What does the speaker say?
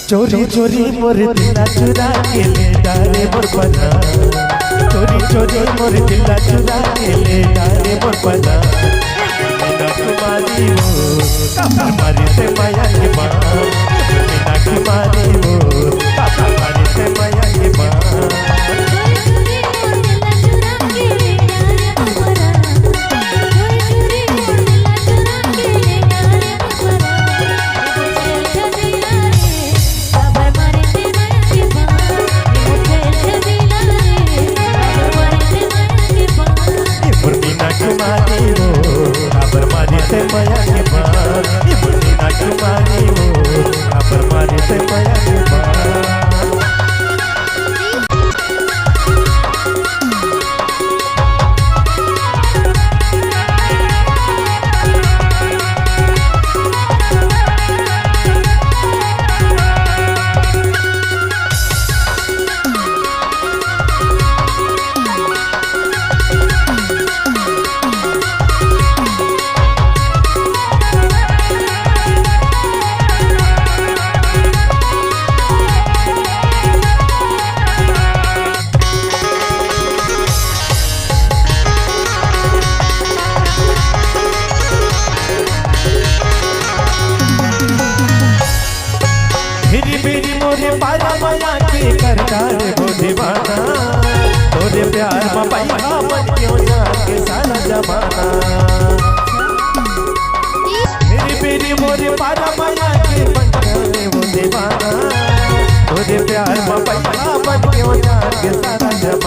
चोरी चोरी मोर दिला चुरा के ले डाले मोर पना, चोरी चोरी मोर दिला चुरा के ले डाले मोर पना। मीना कुमारी वो कापर मारी से माया की माँ, मीना कुमारी वो कापर मारी से माया की माँ। पारा माया के करतार वो दीवाना, तोरे प्यार में पैसा बन क्यों जाके सारा जमाना। मेरी मोरे पारा माया के करतार वो दीवाना, तोरे प्यार में पैसा बन क्यों जाके सारा जमाना।